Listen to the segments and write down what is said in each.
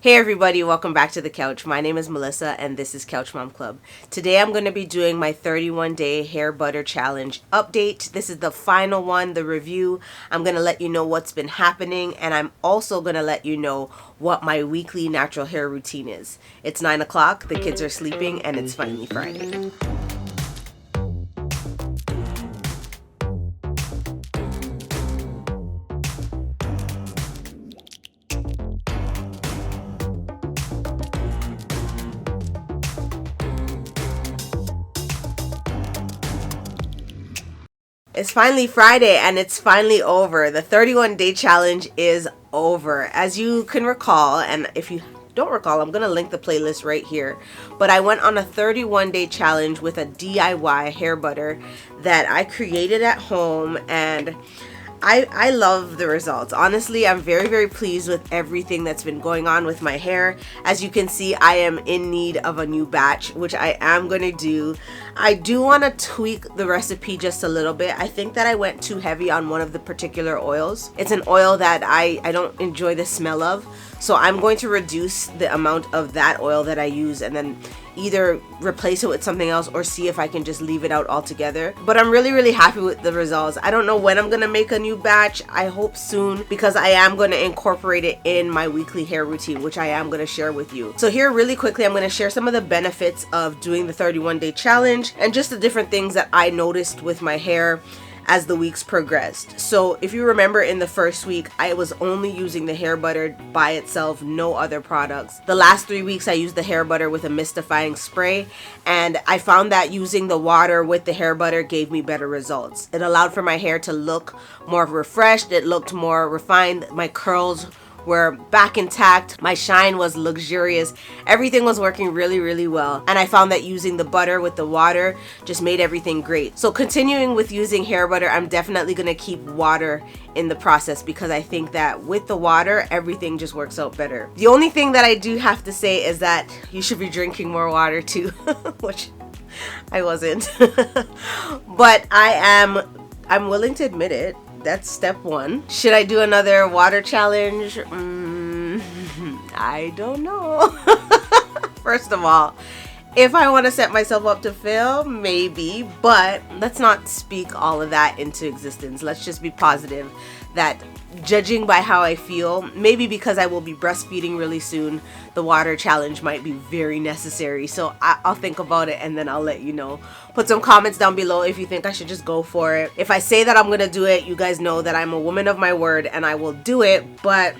Hey everybody, welcome back to the couch. My name is Melissa and this is Couch Mom Club. Today I'm going to be doing my 31-day hair butter challenge update. This is the final one, the review. I'm going to let you know what's been happening, and I'm also going to let you know what my weekly natural hair routine is. It's 9 o'clock, the kids are sleeping, and it's finally Friday. It's finally Friday and it's finally over. The 31-day challenge is over. As you can recall, and if you don't recall, I'm going to link the playlist right here. But I went on a 31-day challenge with a DIY hair butter that I created at home, and I love the results. Honestly, I'm very, very pleased with everything that's been going on with my hair. As you can see, I am in need of a new batch, which I am going to do. I do want to tweak the recipe just a little bit. I think that I went too heavy on one of the particular oils. It's an oil that I don't enjoy the smell of. So I'm going to reduce the amount of that oil that I use and then either replace it with something else or see if I can just leave it out altogether. But I'm really, really happy with the results. I don't know when I'm gonna make a new batch. I hope soon, because I am gonna incorporate it in my weekly hair routine, which I am gonna share with you. So here, really quickly, I'm gonna share some of the benefits of doing the 31-day challenge and just the different things that I noticed with my hair as the weeks progressed. So if you remember, in the first week, I was only using the hair butter by itself, no other products. The last 3 weeks, I used the hair butter with a mistifying spray, and I found that using the water with the hair butter gave me better results. It allowed for my hair to look more refreshed, it looked more refined, my curls were back intact, my shine was luxurious, everything was working really, really well. And I found that using the butter with the water just made everything great. So continuing with using hair butter, I'm definitely gonna keep water in the process, because I think that with the water, everything just works out better. The only thing that I do have to say is that you should be drinking more water too, which I wasn't. But I'm willing to admit it. That's step one. Should I do another water challenge? I don't know. First of all, if I want to set myself up to fail, maybe, but let's not speak all of that into existence. Let's just be positive that, judging by how I feel, maybe because I will be breastfeeding really soon, the water challenge might be very necessary. So I'll think about it and then I'll let you know. Put some comments down below if you think I should just go for it. If I say that I'm gonna do it, you guys know that I'm a woman of my word and I will do it, but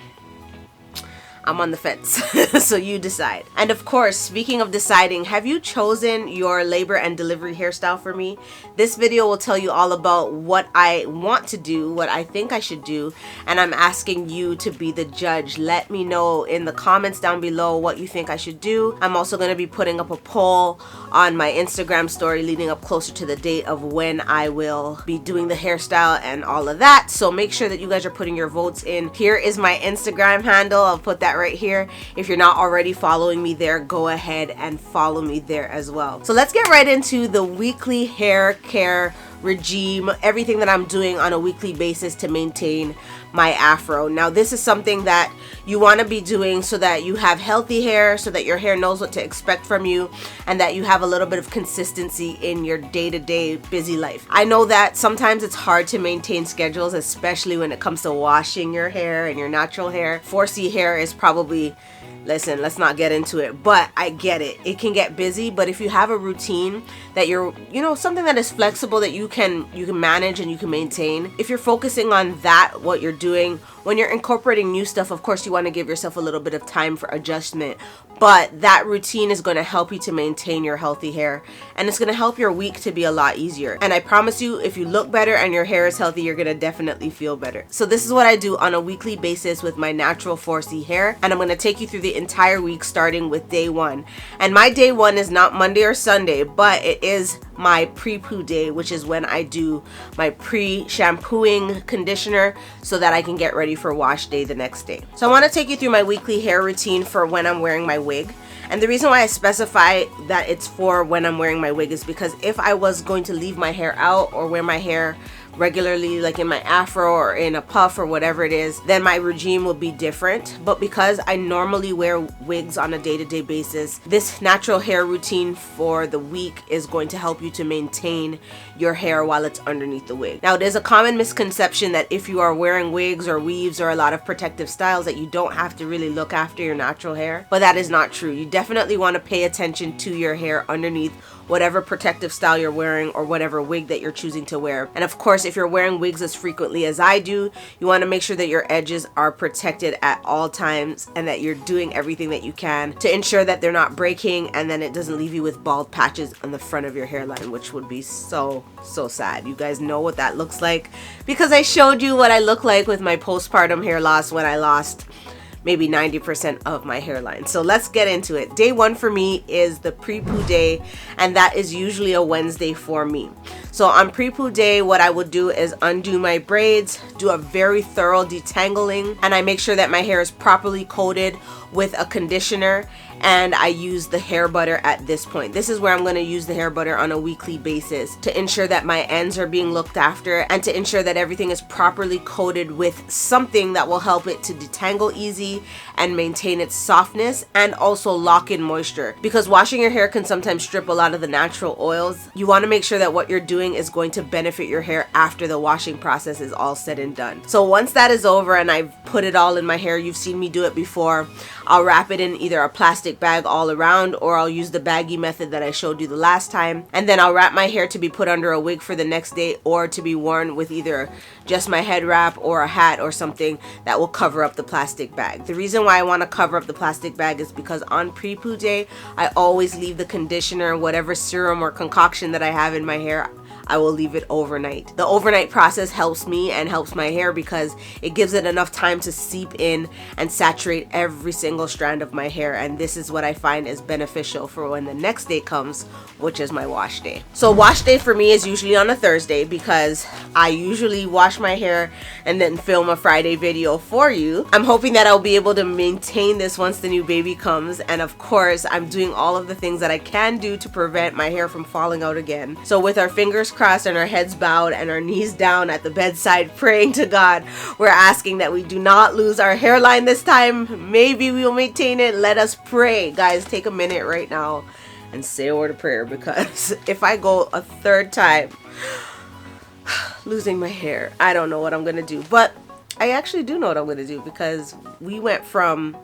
I'm on the fence. So you decide. And of course, speaking of deciding, have you chosen your labor and delivery hairstyle for me? This video will tell you all about what I want to do, what I think I should do, and I'm asking you to be the judge. Let me know in the comments down below what you think I should do. I'm also going to be putting up a poll on my Instagram story leading up closer to the date of when I will be doing the hairstyle and all of that. So make sure that you guys are putting your votes in. Here is my Instagram handle. I'll put that right here. If you're not already following me there, go ahead and follow me there as well. So let's get right into the weekly hair care regime, everything that I'm doing on a weekly basis to maintain my afro. Now, this is something that you want to be doing so that you have healthy hair, so that your hair knows what to expect from you, and that you have a little bit of consistency in your day-to-day busy life. I know that sometimes it's hard to maintain schedules, especially when it comes to washing your hair and your natural hair. 4C hair is probably, listen, let's not get into it, but I get it. It can get busy, but if you have a routine that you're, something that is flexible that you can manage and you can maintain, if you're focusing on that, what you're doing, when you're incorporating new stuff, of course you want to give yourself a little bit of time for adjustment, but that routine is going to help you to maintain your healthy hair, and it's going to help your week to be a lot easier. And I promise you, if you look better and your hair is healthy, you're going to definitely feel better. So this is what I do on a weekly basis with my natural 4C hair, and I'm going to take you through the entire week starting with day one. And my day one is not Monday or Sunday, but it is my Prepoo day, which is when I do my pre-shampooing conditioner so that I can get ready for wash day the next day. So I want to take you through my weekly hair routine for when I'm wearing my wig. And the reason why I specify that it's for when I'm wearing my wig is because if I was going to leave my hair out or wear my hair regularly, like in my afro or in a puff or whatever it is, then my regime will be different. But because I normally wear wigs on a day-to-day basis, this natural hair routine for the week is going to help you to maintain your hair while it's underneath the wig. Now, there's a common misconception that if you are wearing wigs or weaves or a lot of protective styles that you don't have to really look after your natural hair, but that is not true. You definitely want to pay attention to your hair underneath whatever protective style you're wearing or whatever wig that you're choosing to wear. And of course, if you're wearing wigs as frequently as I do, you want to make sure that your edges are protected at all times and that you're doing everything that you can to ensure that they're not breaking, and then it doesn't leave you with bald patches on the front of your hairline, which would be so sad. You guys know what that looks like because I showed you what I look like with my postpartum hair loss when I lost maybe 90% of my hairline. So let's get into it. Day one for me is the Prepoo day, and that is usually a Wednesday for me. So on Prepoo day, what I would do is undo my braids, do a very thorough detangling, and I make sure that my hair is properly coated with a conditioner, and I use the hair butter at this point. This is where I'm going to use the hair butter on a weekly basis to ensure that my ends are being looked after and to ensure that everything is properly coated with something that will help it to detangle easy and maintain its softness and also lock in moisture. Because washing your hair can sometimes strip a lot of the natural oils. You want to make sure that what you're doing is going to benefit your hair after the washing process is all said and done. So once that is over and I've put it all in my hair, you've seen me do it before, I'll wrap it in either a plastic bag all around, or I'll use the baggy method that I showed you the last time, and then I'll wrap my hair to be put under a wig for the next day, or to be worn with either just my head wrap or a hat or something that will cover up the plastic bag. The reason why I want to cover up the plastic bag is because on Prepoo day, I always leave the conditioner, whatever serum or concoction that I have in my hair, I will leave it overnight. The overnight process helps me and helps my hair because it gives it enough time to seep in and saturate every single strand of my hair, and this is what I find is beneficial for when the next day comes, which is my wash day. So wash day for me is usually on a Thursday because I usually wash my hair and then film a Friday video for you. I'm hoping that I'll be able to maintain this once the new baby comes, and of course I'm doing all of the things that I can do to prevent my hair from falling out again. So with our fingers crossed and our heads bowed and our knees down at the bedside praying to God, we're asking that we do not lose our hairline this time. Maybe we'll maintain it. Let us pray. Guys, take a minute right now and say a word of prayer, because if I go a third time losing my hair, I don't know what I'm gonna do. But I actually do know what I'm gonna do, because we went from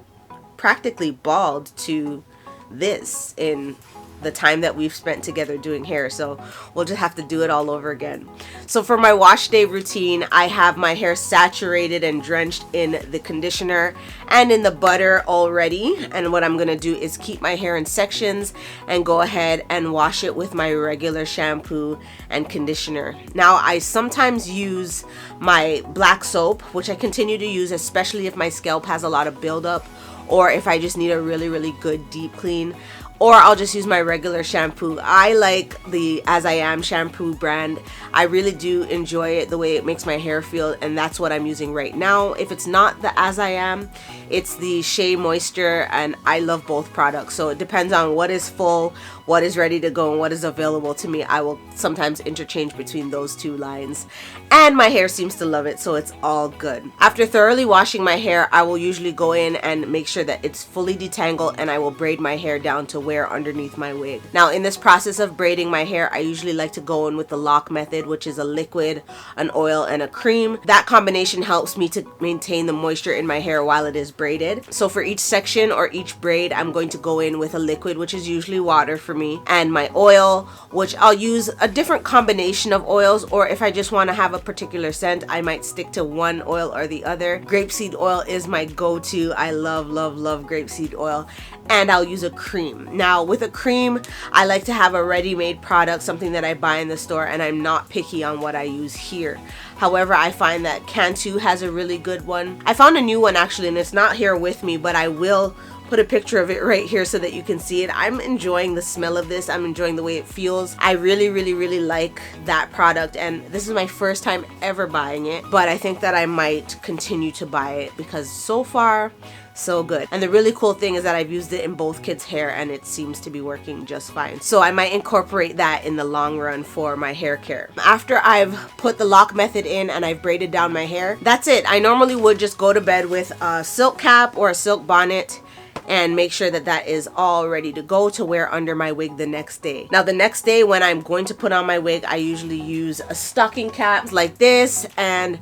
practically bald to this in the time that we've spent together doing hair, so we'll just have to do it all over again. So for my wash day routine, I have my hair saturated and drenched in the conditioner and in the butter already, and what I'm gonna do is keep my hair in sections and go ahead and wash it with my regular shampoo and conditioner. Now I sometimes use my black soap, which I continue to use, especially if my scalp has a lot of buildup or if I just need a really good deep clean, or I'll just use my regular shampoo. I like the As I Am shampoo brand. I really do enjoy it, the way it makes my hair feel, and that's what I'm using right now. If it's not the As I Am, it's the Shea Moisture, and I love both products. So it depends on what is full, what is ready to go, and what is available to me. I will sometimes interchange between those two lines, and my hair seems to love it, so it's all good. After thoroughly washing my hair, I will usually go in and make sure that it's fully detangled, and I will braid my hair down to wear underneath my wig. Now in this process of braiding my hair, I usually like to go in with the lock method, which is a liquid, an oil, and a cream. That combination helps me to maintain the moisture in my hair while it is braided. So for each section or each braid, I'm going to go in with a liquid, which is usually water for me, and my oil, which I'll use a different combination of oils, or if I just want to have a particular scent, I might stick to one oil or the other. Grapeseed oil is my go-to. I love grapeseed oil. And I'll use a cream. Now with a cream, I like to have a ready-made product, something that I buy in the store, and I'm not picky on what I use here. However, I find that Cantu has a really good one. I found a new one actually, and it's not here with me, but I will put a picture of it right here so that you can see it. I'm enjoying the smell of this. I'm enjoying the way it feels. I really like that product, and this is my first time ever buying it, but I think that I might continue to buy it because so far so good. And the really cool thing is that I've used it in both kids' hair and it seems to be working just fine. So I might incorporate that in the long run for my hair care. After I've put the lock method in and I've braided down my hair, that's it. I normally would just go to bed with a silk cap or a silk bonnet and make sure that that is all ready to go to wear under my wig the next day. Now the next day when I'm going to put on my wig, I usually use a stocking cap like this, and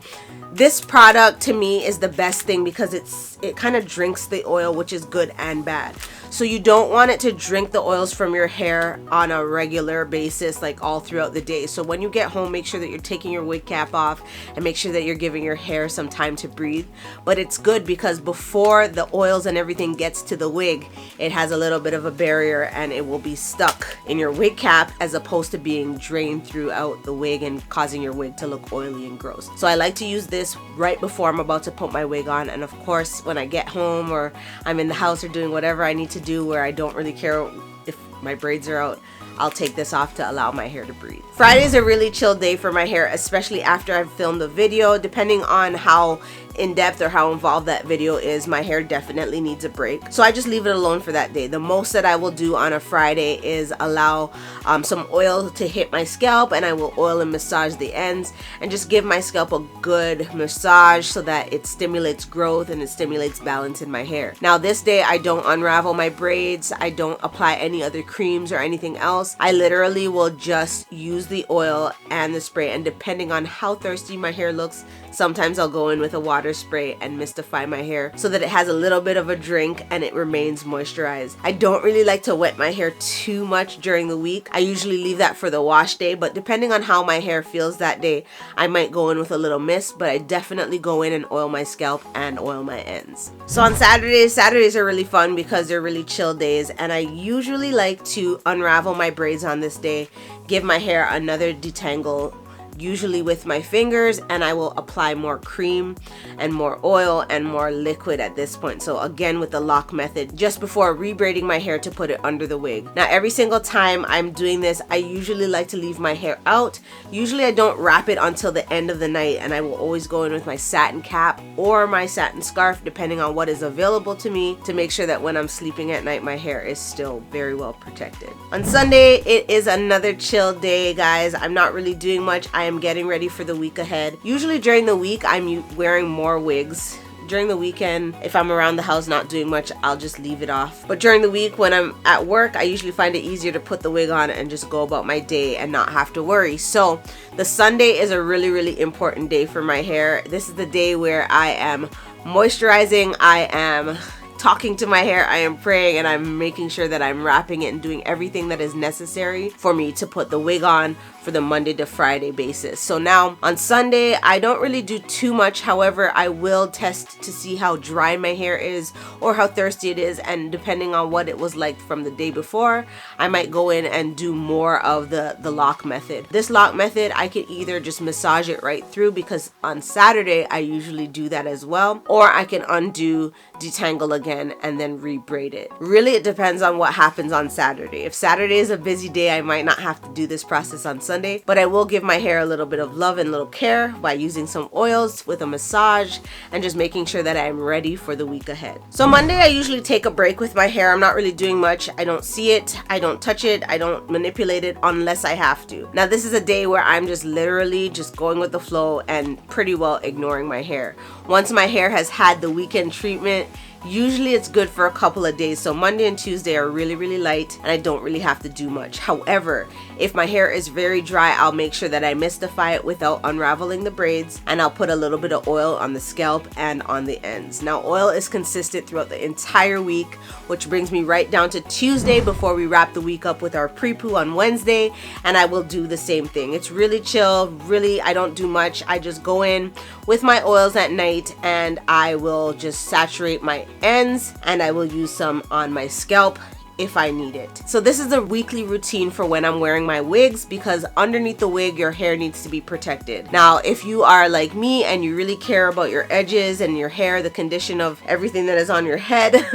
this product to me is the best thing because it kind of drinks the oil, which is good and bad. So you don't want it to drink the oils from your hair on a regular basis, like all throughout the day. So when you get home, make sure that you're taking your wig cap off and make sure that you're giving your hair some time to breathe. But it's good because before the oils and everything gets to the wig, it has a little bit of a barrier and it will be stuck in your wig cap as opposed to being drained throughout the wig and causing your wig to look oily and gross. So I like to use this right before I'm about to put my wig on, and of course when I get home or I'm in the house or doing whatever I need to do where I don't really care if my braids are out, I'll take this off to allow my hair to breathe. Friday is a really chill day for my hair, especially after I've filmed the video. Depending on how in-depth or how involved that video is, my hair definitely needs a break. So I just leave it alone for that day. The most that I will do on a Friday is allow some oil to hit my scalp, and I will oil and massage the ends and just give my scalp a good massage so that it stimulates growth and it stimulates balance in my hair. Now this day I don't unravel my braids, I don't apply any other creams or anything else. I literally will just use the oil and the spray, and depending on how thirsty my hair looks, sometimes I'll go in with a water spray and mistify my hair so that it has a little bit of a drink and it remains moisturized. I don't really like to wet my hair too much during the week. I usually leave that for the wash day, but depending on how my hair feels that day, I might go in with a little mist, but I definitely go in and oil my scalp and oil my ends. So on Saturdays are really fun because they're really chill days, and I usually like to unravel my braids on this day, give my hair another detangle, usually with my fingers, and I will apply more cream and more oil and more liquid at this point. So again with the lock method just before rebraiding my hair to put it under the wig. Now every single time I'm doing this, I usually like to leave my hair out. Usually I don't wrap it until the end of the night, and I will always go in with my satin cap or my satin scarf depending on what is available to me to make sure that when I'm sleeping at night my hair is still very well protected. On Sunday it is another chill day, guys. I'm not really doing much. I am getting ready for the week ahead. Usually during the week I'm wearing more wigs. During the weekend, if I'm around the house not doing much, I'll just leave it off. But during the week when I'm at work, I usually find it easier to put the wig on and just go about my day and not have to worry. So the Sunday is a really important day for my hair. This is the day where I am moisturizing, I am talking to my hair, I am praying, and I'm making sure that I'm wrapping it and doing everything that is necessary for me to put the wig on for the Monday to Friday basis. So now on Sunday I don't really do too much. However, I will test to see how dry my hair is or how thirsty it is, and depending on what it was like from the day before, I might go in and do more of the lock method. This lock method, I can either just massage it right through, because on Saturday I usually do that as well, or I can undo, detangle again, and then rebraid it. Really, it depends on what happens on Saturday. If Saturday is a busy day, I might not have to do this process on Sunday, but I will give my hair a little bit of love and a little care by using some oils with a massage and just making sure that I'm ready for the week ahead. So Monday I usually take a break with my hair. I'm not really doing much. I don't see it, I don't touch it, I don't manipulate it unless I have to. Now this is a day where I'm just literally just going with the flow and pretty well ignoring my hair. Once my hair has had the weekend treatment, usually it's good for a couple of days. So Monday and Tuesday are really light and I don't really have to do much. However, if my hair is very dry, I'll make sure that I mistify it without unraveling the braids, and I'll put a little bit of oil on the scalp and on the ends. Now oil is consistent throughout the entire week, which brings me right down to Tuesday before we wrap the week up with our Prepoo on Wednesday, and I will do the same thing. It's really chill, really, I don't do much. I just go in with my oils at night and I will just saturate my ends, and I will use some on my scalp if I need it. So this is the weekly routine for when I'm wearing my wigs, because underneath the wig, your hair needs to be protected. Now, if you are like me and you really care about your edges and your hair, the condition of everything that is on your head,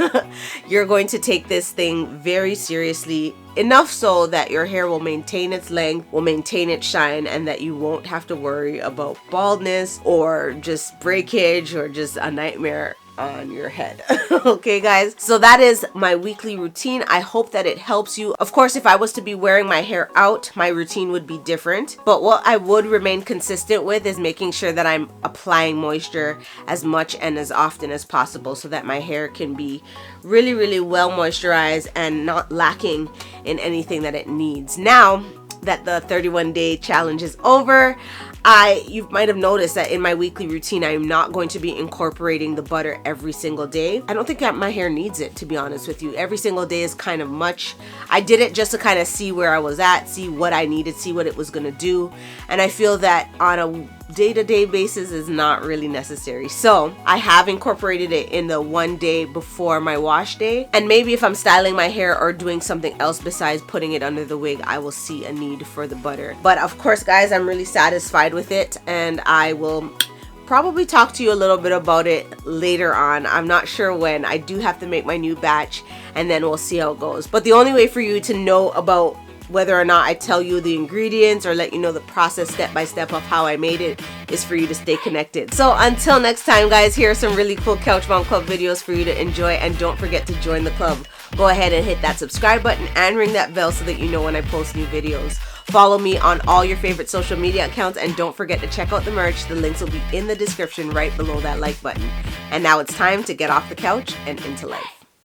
you're going to take this thing very seriously, enough so that your hair will maintain its length, will maintain its shine, and that you won't have to worry about baldness or just breakage or just a nightmare on your head. Okay, guys, so that is my weekly routine. I hope that it helps you. Of course, if I was to be wearing my hair out, my routine would be different, but what I would remain consistent with is making sure that I'm applying moisture as much and as often as possible, so that my hair can be really, really well moisturized and not lacking in anything that it needs. Now that the 31-day challenge is over, you might have noticed that in my weekly routine, I am not going to be incorporating the butter every single day. I don't think that my hair needs it, to be honest with you. Every single day is kind of much. I did it just to kind of see where I was at, see what I needed, see what it was going to do. And I feel that on a day-to-day basis is not really necessary. So I have incorporated it in the one day before my wash day. And maybe if I'm styling my hair or doing something else besides putting it under the wig, I will see a need for the butter. But of course, guys, I'm really satisfied with it, and I will probably talk to you a little bit about it later on. I'm not sure when. I do have to make my new batch, and then we'll see how it goes. But the only way for you to know about whether or not I tell you the ingredients or let you know the process step by step of how I made it is for you to stay connected. So until next time, guys, here are some really cool Couch Mom Club videos for you to enjoy, and don't forget to join the club. Go ahead and hit that subscribe button and ring that bell so that you know when I post new videos. Follow me on all your favorite social media accounts, and don't forget to check out the merch. The links will be in the description right below that like button. And now it's time to get off the couch and into life.